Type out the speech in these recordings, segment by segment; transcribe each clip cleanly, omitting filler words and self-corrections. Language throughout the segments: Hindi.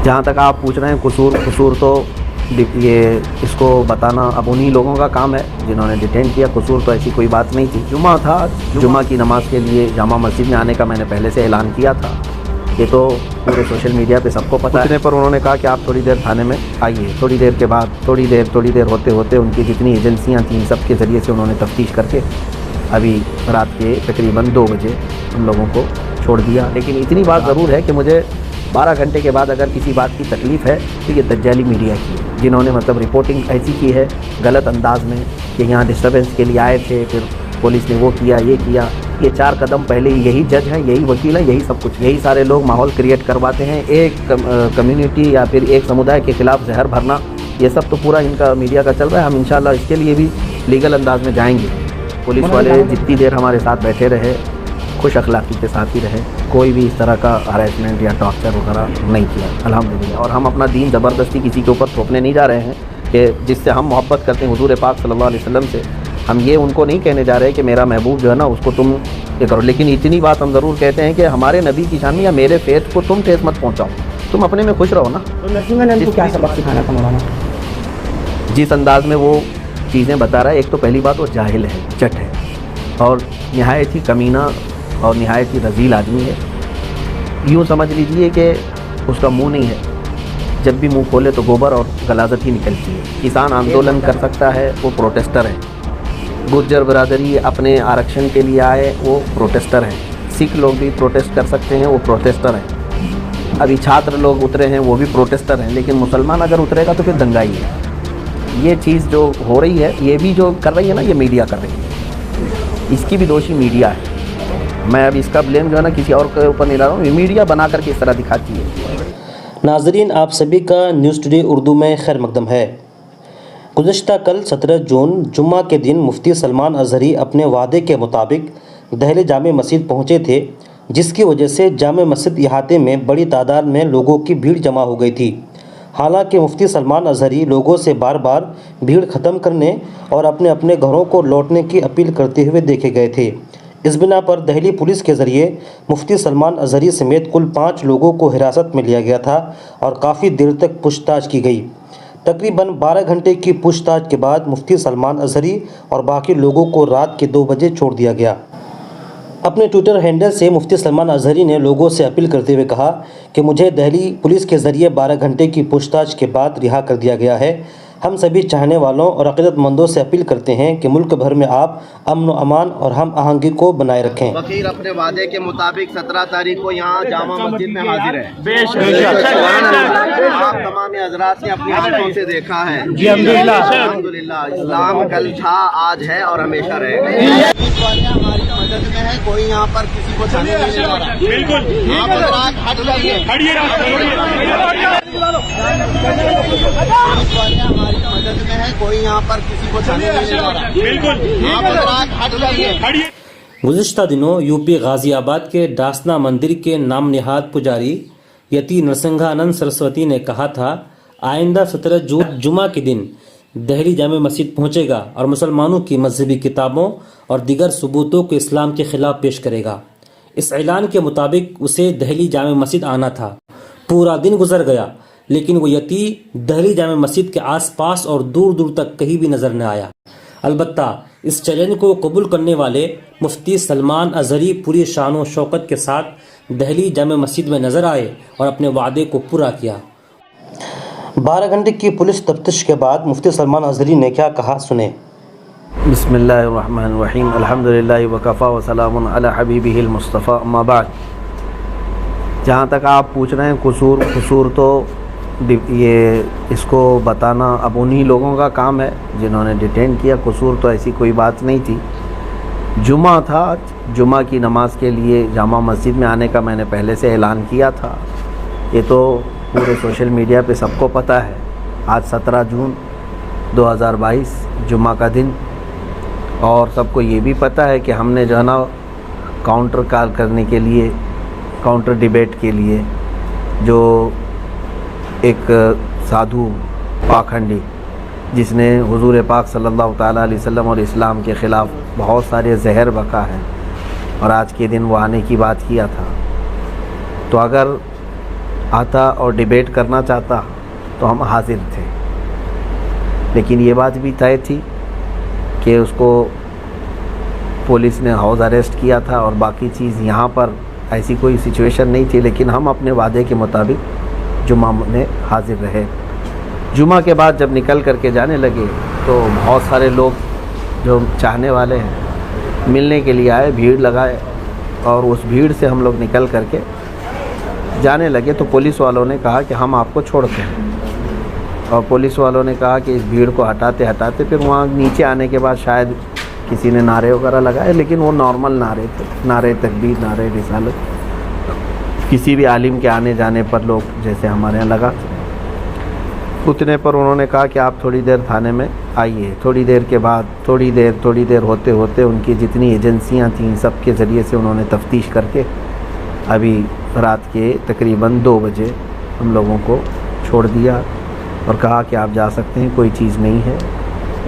जहाँ तक आप पूछ रहे हैं कसूर तो ये इसको बताना अब उन्हीं लोगों का काम है जिन्होंने डिटेन किया। कसूर तो ऐसी कोई बात नहीं थी। जुमा था, जुमा की नमाज़ के लिए जामा मस्जिद में आने का मैंने पहले से ऐलान किया था। ये तो पूरे सोशल मीडिया पे सबको पता है। पर उन्होंने कहा कि आप थोड़ी देर थाने में आइए। थोड़ी देर के बाद थोड़ी देर होते होते उनकी जितनी एजेंसियाँ थीं सब के ज़रिए से उन्होंने तफ्तीश करके अभी रात के तकरीबन 2 बजे उन लोगों को छोड़ दिया। लेकिन इतनी बात ज़रूर है कि मुझे 12 घंटे के बाद अगर किसी बात की तकलीफ़ है तो ये दज्जाली मीडिया की है, जिन्होंने मतलब रिपोर्टिंग ऐसी की है गलत अंदाज में कि यहाँ डिस्टर्बेंस के लिए आए थे, फिर पुलिस ने वो किया ये किया। ये 4 कदम पहले यही जज हैं, यही वकील हैं, यही सब कुछ, यही सारे लोग माहौल क्रिएट करवाते हैं। एक कम्युनिटी या फिर एक समुदाय के ख़िलाफ़ जहर भरना, ये सब तो पूरा इनका मीडिया का चल रहा है। हम इंशाल्लाह इसके लिए भी लीगल अंदाज में जाएंगे। पुलिस वाले जितनी देर हमारे साथ बैठे रहे खुश अखलाक़ी के साथ ही रहे, कोई भी इस तरह का हरासमेंट या टॉर्चर वगैरह नहीं किया अल्हम्दुलिल्लाह। और हम अपना दीन ज़बरदस्ती किसी के ऊपर थोपने नहीं जा रहे हैं कि जिससे हम मोहब्बत करते हैं हुज़ूर पाक सल्लल्लाहु अलैहि वसल्लम से, हम ये उनको नहीं कहने जा रहे कि मेरा महबूब जो है ना उसको तुम ये करो। लेकिन इतनी बात हम ज़रूर कहते हैं कि हमारे नबी की शान या मेरे फेथ को तुम ठेस मत पहुँचाओ, तुम अपने में खुश रहो ना। तो नरसिंह ने क्या सबक सिखाना था मौलाना? जिस अंदाज़ में वो चीज़ें बता रहा है, एक तो पहली बात वो जाहिल है, चट है और नहायत ही कमीना और नहायत ही रज़ील आदमी है। यूँ समझ लीजिए कि उसका मुंह नहीं है, जब भी मुंह खोले तो गोबर और गलाजत ही निकलती है। किसान आंदोलन कर सकता है, वो प्रोटेस्टर है। गुर्जर बरादरी अपने आरक्षण के लिए आए, वो प्रोटेस्टर हैं। सिख लोग भी प्रोटेस्ट कर सकते हैं, वो प्रोटेस्टर हैं। अभी छात्र लोग उतरे हैं, वो भी प्रोटेस्टर हैं। लेकिन मुसलमान अगर उतरेगा तो फिर दंगाई है। ये चीज़ जो हो रही है, ये भी जो कर रही है ना, ये मीडिया कर रही है। इसकी भी दोषी मीडिया है। मैं अब इसका ब्लेम जो है ना किसी और के ऊपर नहीं ला रहा हूँ, ये मीडिया बना करके इस तरह दिखाती है। नाज़रीन, आप सभी का न्यूज़ टुडे उर्दू में खैर मकदम है। गुज़श्ता कल 17 जून जुम्मा के दिन मुफ्ती सलमान अज़हरी अपने वादे के मुताबिक दहली जामे मस्जिद पहुँचे थे, जिसकी वजह से जामे मस्जिद इहाते में बड़ी तादाद में लोगों की भीड़ जमा हो गई थी। हालांकि मुफ्ती सलमान अज़हरी लोगों से बार बार भीड़ ख़त्म करने और अपने अपने घरों को लौटने की अपील करते हुए देखे गए थे। इस बिना पर दिल्ली पुलिस के ज़रिए मुफ्ती सलमान अज़हरी समेत कुल 5 लोगों को हिरासत में लिया गया था और काफ़ी देर तक पूछताछ की गई। तकरीबन 12 घंटे की पूछताछ के बाद मुफ्ती सलमान अज़हरी और बाकी लोगों को रात के 2 बजे छोड़ दिया गया। अपने ट्विटर हैंडल से मुफ्ती सलमान अज़हरी ने लोगों से अपील करते हुए कहा कि मुझे दिल्ली पुलिस के ज़रिए 12 घंटे की पूछताछ के बाद रिहा कर दिया गया है। हम सभी चाहने वालों और अक़ीदतमंदों से अपील करते हैं कि मुल्क भर में आप अमन व अमान और हम आहंगी को बनाए रखें। वकील अपने वादे के मुताबिक 17 तारीख को यहाँ जामा मस्जिद में हाजिर है। आप तमाम हज़रात ने अपनी आंखों से देखा है। अल्हम्दुलिल्लाह, इस्लाम कल था, आज है और हमेशा रहेगा। हमारी मदद में है, कोई यहाँ पर किसी को जाने नहीं दे रहा। बिल्कुल, हट जाइए, हमारी मदद में है, कोई यहाँ पर किसी को जाने नहीं दे रहा। बिल्कुल, हट जाइए। गुज़श्ता दिनों यूपी गाज़ियाबाद के डासना मंदिर के नाम निहाद पुजारी यति नरसिंहानंद सरस्वती ने कहा था, आइंदा 17 जून जुमा के दिन दिल्ली जामे मस्जिद पहुंचेगा और मुसलमानों की मजहबी किताबों और दीगर सबूतों को इस्लाम के खिलाफ पेश करेगा। इस ऐलान के मुताबिक उसे दिल्ली जामे मस्जिद आना था। पूरा दिन गुजर गया, लेकिन वो यती दिल्ली जामे मस्जिद के आसपास और दूर दूर तक कहीं भी नजर न आया। अलबत्ता इस चैलेंज को कबूल करने वाले मुफ्ती सलमान अज़हरी पूरी शान व शौकत के साथ दिल्ली जामे मस्जिद में नजर आए और अपने वादे को पूरा किया। 12 घंटे की पुलिस तफ्तीश के बाद मुफ्ती सलमान अज़हरी ने क्या कहा, सुने। बिस्मिल्लाहिर्रहमानिर्रहीम, अल्हम्दुलिल्लाहि व कफ़ा व सलामुन अला हबीबिहिल मुस्तफ़ा, अम्मा बाद। जहाँ तक आप पूछ रहे हैं कसूर तो ये इसको बताना अब उन्हीं लोगों का काम है जिन्होंने डिटेन किया। कसूर तो ऐसी कोई बात नहीं थी। जुमा था, जुमा की नमाज़ के लिए जामा मस्जिद में आने का मैंने पहले से ऐलान किया था। ये तो पूरे सोशल मीडिया पे सबको पता है। आज 17 जून 2022 जुमा का दिन, और सबको ये भी पता है कि हमने जो है ना काउंटर कॉल करने के लिए, काउंटर डिबेट के लिए, जो एक साधु पाखंडी जिसने हुजूर पाक सल्लल्लाहु ताला अलैहि वसल्लम और इस्लाम के ख़िलाफ़ बहुत सारे जहर बका है, और आज के दिन वो आने की बात किया था। तो अगर आता और डिबेट करना चाहता तो हम हाजिर थे, लेकिन ये बात भी तय थी कि उसको पुलिस ने हाउस अरेस्ट किया था और बाकी चीज़ यहाँ पर ऐसी कोई सिचुएशन नहीं थी। लेकिन हम अपने वादे के मुताबिक जुमा में हाजिर रहे। जुमा के बाद जब निकल करके जाने लगे तो बहुत सारे लोग जो चाहने वाले हैं मिलने के लिए आए, भीड़ लगाए, और उस भीड़ से हम लोग निकल करके जाने लगे तो पुलिस वालों ने कहा कि हम आपको छोड़ते हैं, और पुलिस वालों ने कहा कि इस भीड़ को हटाते हटाते फिर वहाँ नीचे आने के बाद शायद किसी ने नारे वगैरह लगाए, लेकिन वो नॉर्मल नारे थे, नारे तकबीर, नारे रिसालत, किसी भी आलिम के आने जाने पर लोग जैसे हमारे यहाँ लगा। उतने पर उन्होंने कहा कि आप थोड़ी देर थाने में आइए। थोड़ी देर के बाद थोड़ी देर होते होते उनकी जितनी एजेंसियां थीं सबके ज़रिए से उन्होंने तफ्तीश करके अभी रात के तकरीबन 2 बजे हम लोगों को छोड़ दिया और कहा कि आप जा सकते हैं, कोई चीज़ नहीं है।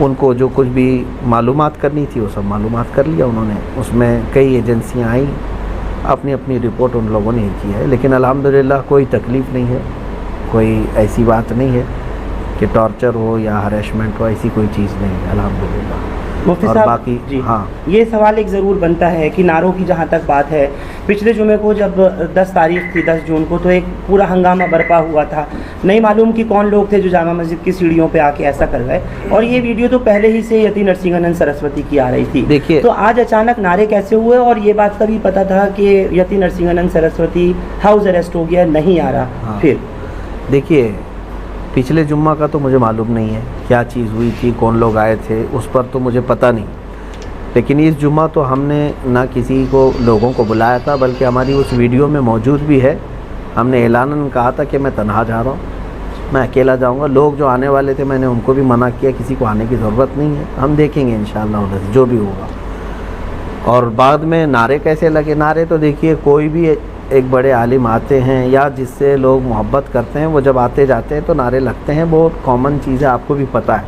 उनको जो कुछ भी मालूमात करनी थी वो सब मालूमात कर लिया उन्होंने। उसमें कई एजेंसियां आई, अपनी अपनी रिपोर्ट उन लोगों ने की है, लेकिन अल्हम्दुलिल्लाह कोई तकलीफ़ नहीं है, कोई ऐसी बात नहीं है कि टॉर्चर हो या हरेसमेंट हो, ऐसी कोई चीज़ नहीं है अल्हम्दुलिल्लाह। मुफ्ती और साहब बाकी जी हाँ, ये सवाल एक ज़रूर बनता है कि नारों की जहाँ तक बात है, पिछले जुमे को जब 10 तारीख थी 10 जून को तो एक पूरा हंगामा बरपा हुआ था। नहीं मालूम कि कौन लोग थे जो जामा मस्जिद की सीढ़ियों पे आके ऐसा कर गए, और ये वीडियो तो पहले ही से यति नरसिंहानंद सरस्वती की आ रही थी। देखिए, तो आज अचानक नारे कैसे हुए, और ये बात का भी पता था कि यति नरसिंहानंद सरस्वती हाउस अरेस्ट हो गया, नहीं आ रहा। हाँ। फिर देखिए, पिछले जुम्मा का तो मुझे मालूम नहीं है क्या चीज़ हुई थी, कौन लोग आए थे, उस पर तो मुझे पता नहीं। लेकिन इस जुम्मा तो हमने ना किसी को लोगों को बुलाया था, बल्कि हमारी उस वीडियो में मौजूद भी है। हमने ऐलानन कहा था कि मैं तन्हा जा रहा हूँ, मैं अकेला जाऊँगा। लोग जो आने वाले थे मैंने उनको भी मना किया, किसी को आने की ज़रूरत नहीं है, हम देखेंगे इंशाअल्लाह उधर से जो भी होगा। और बाद में नारे कैसे लगे, नारे तो देखिए कोई भी एक बड़े आलिम आते हैं या जिससे लोग मोहब्बत करते हैं, वो जब आते जाते हैं तो नारे लगते हैं, बहुत कॉमन चीज़ है, आपको भी पता है।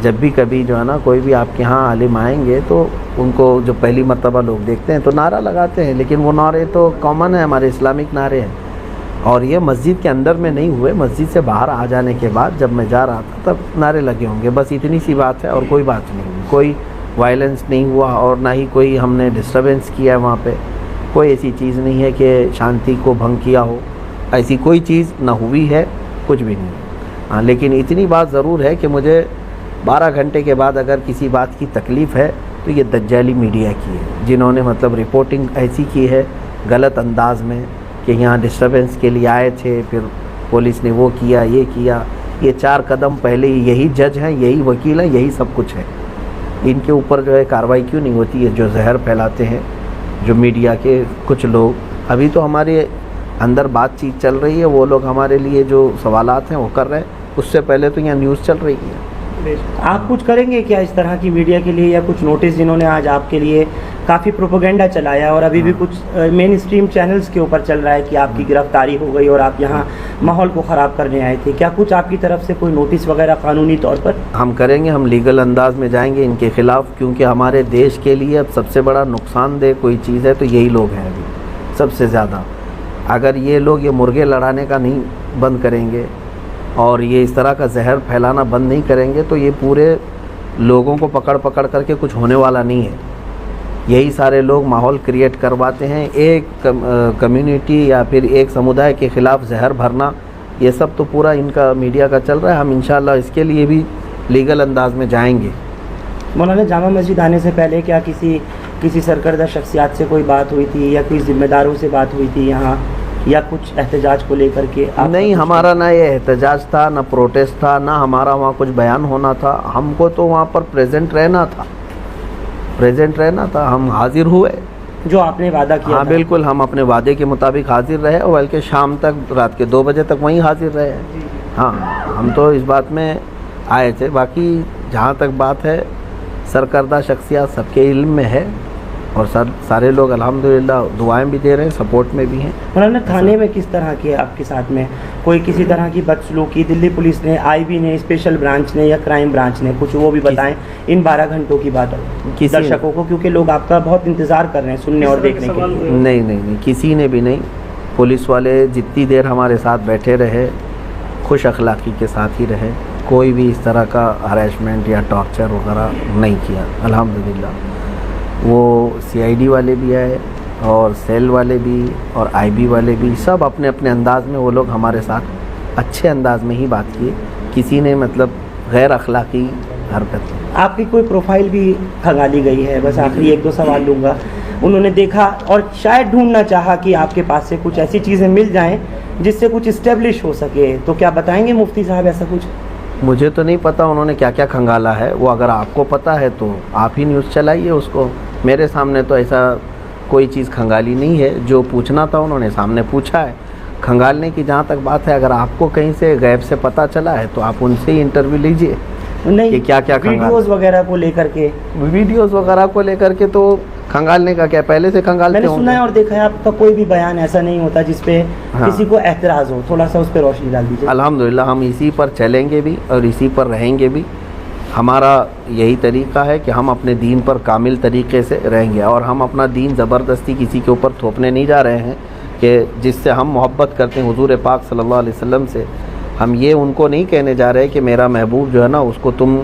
जब भी कभी जो है ना कोई भी आपके यहाँ आलिम आएंगे तो उनको जो पहली मर्तबा लोग देखते हैं तो नारा लगाते हैं, लेकिन वो नारे तो कॉमन है, हमारे इस्लामिक नारे हैं। और ये मस्जिद के अंदर में नहीं हुए, मस्जिद से बाहर आ जाने के बाद जब मैं जा रहा था तब नारे लगे होंगे, बस इतनी सी बात है और कोई बात नहीं। कोई वायलेंस नहीं हुआ और ना ही कोई हमने डिस्टर्बेंस किया है वहाँ पे, कोई ऐसी चीज़ नहीं है कि शांति को भंग किया हो, ऐसी कोई चीज़ ना हुई है, कुछ भी नहीं। हाँ, लेकिन इतनी बात ज़रूर है कि मुझे 12 घंटे के बाद अगर किसी बात की तकलीफ़ है तो ये दज्जाली मीडिया की है, जिन्होंने मतलब रिपोर्टिंग ऐसी की है गलत अंदाज में कि यहाँ डिस्टर्बेंस के लिए आए थे, फिर पुलिस ने वो किया, ये किया। ये 4 कदम पहले ही यही जज हैं, यही वकील हैं, यही सब कुछ है। इनके ऊपर जो है कार्रवाई क्यों नहीं होती है? जो जहर फैलाते हैं जो मीडिया के कुछ लोग, अभी तो हमारे अंदर बातचीत चल रही है, वो लोग हमारे लिए जो सवालात हैं वो कर रहे हैं, उससे पहले तो यहाँ न्यूज़ चल रही है। आप कुछ करेंगे क्या इस तरह की मीडिया के लिए, या कुछ नोटिस जिन्होंने आज आपके लिए काफ़ी प्रोपेगेंडा चलाया और अभी भी कुछ मेन स्ट्रीम चैनल्स के ऊपर चल रहा है कि आपकी गिरफ्तारी हो गई और आप यहाँ माहौल को ख़राब करने आए थे, क्या कुछ आपकी तरफ से कोई नोटिस वगैरह कानूनी तौर पर? हम करेंगे, हम लीगल अंदाज में जाएंगे इनके ख़िलाफ़, क्योंकि हमारे देश के लिए अब सबसे बड़ा नुकसानदेह कोई चीज़ है तो यही लोग हैं अभी सबसे ज़्यादा। अगर ये लोग ये मुर्गे लड़ाने का नहीं बंद करेंगे और ये इस तरह का जहर फैलाना बंद नहीं करेंगे तो ये पूरे लोगों को पकड़ पकड़ करके कुछ होने वाला नहीं है। यही सारे लोग माहौल क्रिएट करवाते हैं, एक कम्युनिटी या फिर एक समुदाय के ख़िलाफ़ जहर भरना, ये सब तो पूरा इनका मीडिया का चल रहा है। हम इंशाअल्लाह इसके लिए भी लीगल अंदाज में जाएंगे। मौलाना, जामा मस्जिद आने से पहले क्या किसी सरकर्दा शख्सियात से कोई बात हुई थी या कोई ज़िम्मेदारों से बात हुई थी यहाँ, या कुछ एहतजाज को लेकर के? नहीं, हमारा ना ये एहतजाज था, ना प्रोटेस्ट था, ना हमारा वहाँ कुछ बयान होना था। हमको तो वहाँ पर प्रेजेंट रहना था, हम हाजिर हुए जो आपने वादा किया। हाँ बिल्कुल, हम अपने वादे के मुताबिक हाजिर रहे और बल्कि शाम तक, रात के 2 बजे तक वहीं हाजिर रहे। हाँ, हम तो इस बात में आए थे। बाकी जहाँ तक बात है, सरकर्दा शख्सियत सबके इल्म में है और सारे लोग अल्हम्दुलिल्लाह दुआएं भी दे रहे हैं, सपोर्ट में भी हैं। मौलाना, थाने में किस तरह के आपके साथ में कोई किसी तरह की बदसलूकी दिल्ली पुलिस ने, आईबी ने, स्पेशल ब्रांच ने या क्राइम ब्रांच ने, कुछ वो भी बताएं इन 12 घंटों की बात दर्शकों को, क्योंकि लोग आपका बहुत इंतज़ार कर रहे हैं सुनने और देखने के लिए। नहीं, किसी ने भी नहीं, पुलिस वाले जितनी देर हमारे साथ बैठे रहे खुश अखलाक़ी के साथ ही रहे, कोई भी इस तरह का हरेसमेंट या टॉर्चर वगैरह नहीं किया अल्हम्दुलिल्लाह। वो CID वाले भी आए और सेल वाले भी और IB वाले भी, सब अपने अपने अंदाज़ में वो लोग हमारे साथ अच्छे अंदाज में ही बात किए, किसी ने मतलब गैर अखलाक़ी हरकत। आपकी कोई प्रोफाइल भी खंगाली गई है, बस आखिरी एक दो सवाल लूँगा। उन्होंने देखा और शायद ढूंढना चाहा कि आपके पास से कुछ ऐसी चीज़ें मिल जाएं जिससे कुछ इस्टेब्लिश हो सके, तो क्या बताएंगे मुफ्ती साहब ऐसा कुछ? मुझे तो नहीं पता उन्होंने क्या क्या खंगाला है, वो अगर आपको पता है तो आप ही न्यूज़ चलाइए उसको। मेरे सामने तो ऐसा कोई चीज़ खंगाली नहीं है, जो पूछना था उन्होंने सामने पूछा है। खंगालने की जहाँ तक बात है, अगर आपको कहीं से गैब से पता चला है तो आप उनसे ही इंटरव्यू लीजिए नहीं, कि क्या क्या वीडियोस वगैरह को लेकर के। वीडियोस वगैरह को लेकर के तो खंगालने का क्या, पहले से खंगालते मैंने सुना है और देखा है आपका कोई भी बयान ऐसा नहीं होता जिसपे किसी को एतराज़ हो, थोड़ा सा उस पर रोशनी डाल दीजिए। अल्हम्दुलिल्लाह हम इसी पर चलेंगे भी और इसी पर रहेंगे भी। हमारा यही तरीका है कि हम अपने दीन पर कामिल तरीके से रहेंगे और हम अपना दीन ज़बरदस्ती किसी के ऊपर थोपने नहीं जा रहे हैं कि जिससे हम मोहब्बत करते हैं हुजूर पाक सल्लल्लाहु अलैहि वसल्लम से। हम ये उनको नहीं कहने जा रहे कि मेरा महबूब जो है ना उसको तुम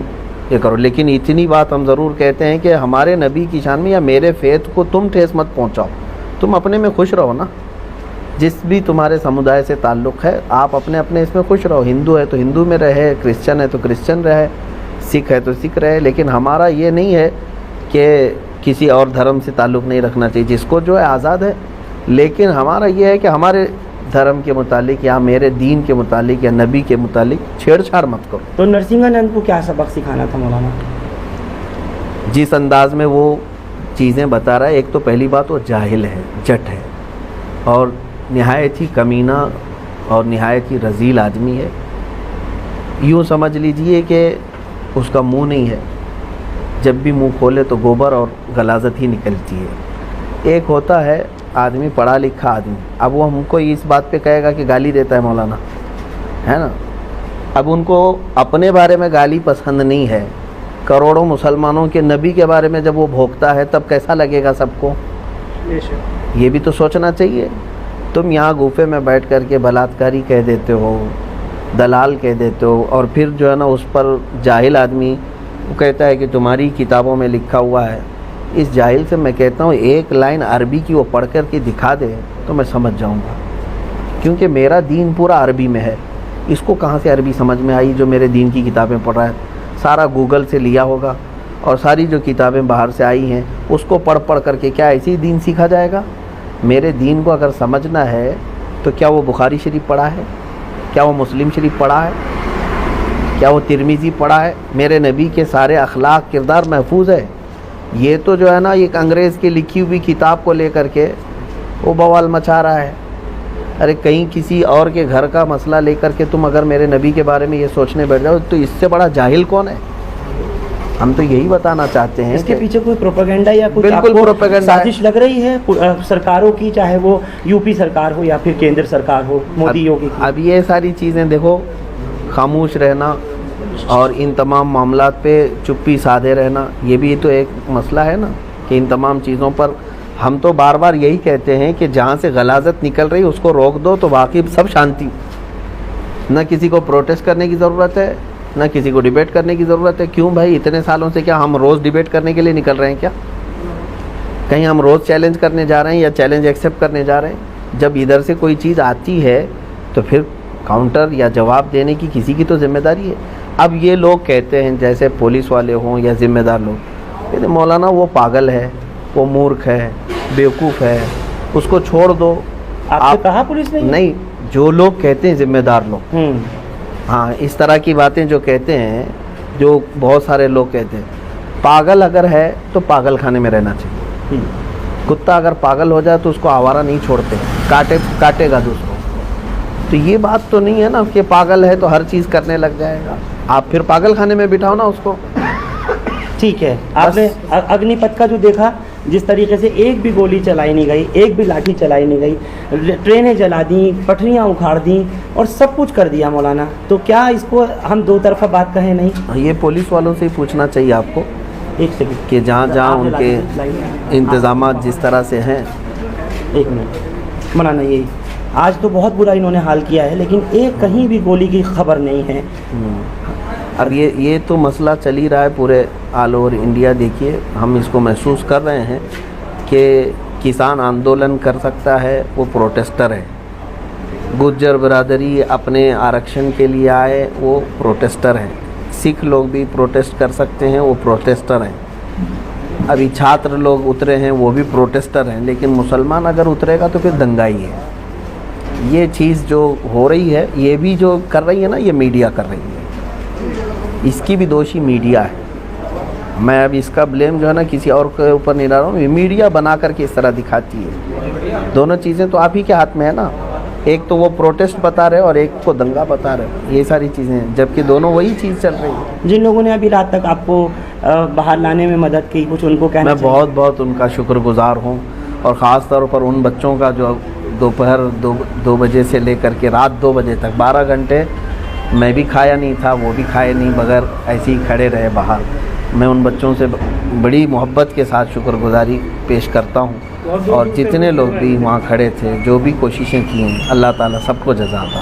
ये करो, लेकिन इतनी बात हम ज़रूर कहते हैं कि हमारे नबी की शान में या मेरे फेथ को तुम ठेस मत पहुँचाओ। तुम अपने में खुश रहो ना, जिस भी तुम्हारे समुदाय से ताल्लुक़ है आप अपने अपने इसमें खुश रहो। हिंदू है तो हिंदू में रहे, क्रिश्चियन है तो क्रिश्चियन रहे, सिख है तो सिख रहे। लेकिन हमारा ये नहीं है कि किसी और धर्म से ताल्लुक़ नहीं रखना चाहिए, जिसको जो है आज़ाद है। लेकिन हमारा ये है कि हमारे धर्म के मुतालिक या मेरे दीन के मुतालिक या नबी के मुतालिक छेड़छाड़ मत करो। तो नरसिंहानंद को क्या सबक सिखाना था मौलाना? जिस अंदाज में वो चीज़ें बता रहा है, एक तो पहली बात वो जाहिल है, जट है और नहायत ही कमीना और नहायत ही रज़ील आदमी है। यूँ समझ लीजिए कि उसका मुंह नहीं है, जब भी मुंह खोले तो गोबर और गलाजत ही निकलती है। एक होता है आदमी पढ़ा लिखा आदमी, अब वो हमको इस बात पे कहेगा कि गाली देता है मौलाना, है ना। अब उनको अपने बारे में गाली पसंद नहीं है, करोड़ों मुसलमानों के नबी के बारे में जब वो भोंकता है तब कैसा लगेगा सबको, ये भी तो सोचना चाहिए। तुम यहाँ गुफे में बैठ कर के बलात्कारी कह देते हो, दलाल कह देते हो और फिर जो है ना उस पर जाहिल आदमी वो कहता है कि तुम्हारी किताबों में लिखा हुआ है। इस जाहिल से मैं कहता हूँ एक लाइन अरबी की वो पढ़ कर के दिखा दे तो मैं समझ जाऊँगा, क्योंकि मेरा दीन पूरा अरबी में है। इसको कहाँ से अरबी समझ में आई जो मेरे दीन की किताबें पढ़ रहा है? सारा गूगल से लिया होगा और सारी जो किताबें बाहर से आई हैं उसको पढ़ पढ़ करके क्या ऐसे ही दीन सीखा जाएगा? मेरे दीन को अगर समझना है तो क्या वो बुखारी शरीफ पढ़ा है, क्या वो मुस्लिम शरीफ पढ़ा है, क्या वो तिरमिज़ी पढ़ा है? मेरे नबी के सारे अखलाक किरदार महफूज है। ये तो जो है ना एक अंग्रेज़ की लिखी हुई किताब को लेकर के वो बवाल मचा रहा है। अरे कहीं किसी और के घर का मसला लेकर के तुम अगर मेरे नबी के बारे में ये सोचने बैठ जाओ तो इससे बड़ा जाहिल कौन है? हम तो यही बताना चाहते हैं। इसके पीछे कोई प्रोपेगेंडा या कुछ बिल्कुल आपको प्रोपेगेंडा साजिश लग रही है सरकारों की, चाहे वो यूपी सरकार हो या फिर केंद्र सरकार हो, मोदी योगी की? अब ये सारी चीज़ें देखो, खामोश रहना और इन तमाम मामलात पे चुप्पी साधे रहना, ये भी तो एक मसला है ना कि इन तमाम चीज़ों पर हम तो बार बार यही कहते हैं कि जहाँ से गलाजत निकल रही उसको रोक दो तो बाकी सब शांति। न किसी को प्रोटेस्ट करने की ज़रूरत है, न किसी को डिबेट करने की ज़रूरत है। क्यों भाई, इतने सालों से क्या हम रोज़ डिबेट करने के लिए निकल रहे हैं क्या? कहीं हम रोज़ चैलेंज करने जा रहे हैं या चैलेंज एक्सेप्ट करने जा रहे हैं? जब इधर से कोई चीज़ आती है तो फिर काउंटर या जवाब देने की किसी की तो जिम्मेदारी है। अब ये लोग कहते हैं जैसे पुलिस वाले हों या ज़िम्मेदार लोग, कहते मौलाना वो पागल है, वो मूर्ख है, बेवकूफ़ है, उसको छोड़ दो। आपने कहा पुलिस ने? नहीं, जो लोग कहते हैं ज़िम्मेदार लोग, हाँ, इस तरह की बातें जो कहते हैं, जो बहुत सारे लोग कहते हैं, पागल अगर है तो पागल खाने में रहना चाहिए। कुत्ता अगर पागल हो जाए तो उसको आवारा नहीं छोड़ते, काटेगा दूसरों। तो ये बात तो नहीं है ना कि पागल है तो हर चीज़ करने लग जाएगा। आप फिर पागल खाने में बिठाओ ना उसको। ठीक है, आपने अग्निपथ का जो देखा, जिस तरीके से एक भी गोली चलाई नहीं गई, एक भी लाठी चलाई नहीं गई, ट्रेनें जला दी, पटरियां उखाड़ दी और सब कुछ कर दिया मौलाना, तो क्या इसको हम दो तरफा बात कहें नहीं? ये पुलिस वालों से ही पूछना चाहिए आपको। एक सेकंड, कि जहाँ जहाँ उनके इंतज़ामात जिस तरह से हैं। एक मिनट, मौलाना यही आज तो बहुत बुरा इन्होंने हाल किया है, लेकिन एक कहीं भी गोली की खबर नहीं है। अब ये तो मसला चल ही रहा है पूरे ऑल ओवर इंडिया। देखिए हम इसको महसूस कर रहे हैं कि किसान आंदोलन कर सकता है, वो प्रोटेस्टर है। गुज्जर बिरादरी अपने आरक्षण के लिए आए, वो प्रोटेस्टर हैं। सिख लोग भी प्रोटेस्ट कर सकते हैं, वो प्रोटेस्टर हैं। अभी छात्र लोग उतरे हैं, वो भी प्रोटेस्टर हैं। लेकिन मुसलमान अगर उतरेगा तो फिर दंगाई है। ये चीज़ जो हो रही है, ये भी जो कर रही है ना, ये मीडिया कर रही है। इसकी भी दोषी मीडिया है। मैं अब इसका ब्लेम जो है ना किसी और के ऊपर नहीं डाल रहा हूँ, ये मीडिया बना करके इस तरह दिखाती है। दोनों चीज़ें तो आप ही के हाथ में है ना। एक तो वो प्रोटेस्ट बता रहे और एक को दंगा बता रहे, ये सारी चीज़ें, जबकि दोनों वही चीज़ चल रही है। जिन लोगों ने अभी रात तक आपको बाहर लाने में मदद की, कुछ उनको कहना मैं बहुत बहुत उनका शुक्रगुजार हूँ। और ख़ास तौर पर उन बच्चों का जो दोपहर 2 बजे से लेकर के रात 2 बजे तक 12 घंटे मैं भी खाया नहीं था, वो भी खाए नहीं, बगैर ऐसे ही खड़े रहे बाहर। मैं उन बच्चों से बड़ी मोहब्बत के साथ शुक्रगुजारी पेश करता हूँ। और जितने लोग भी वहाँ खड़े थे, जो भी कोशिशें की हैं, अल्लाह ताला सबको जज़ा अता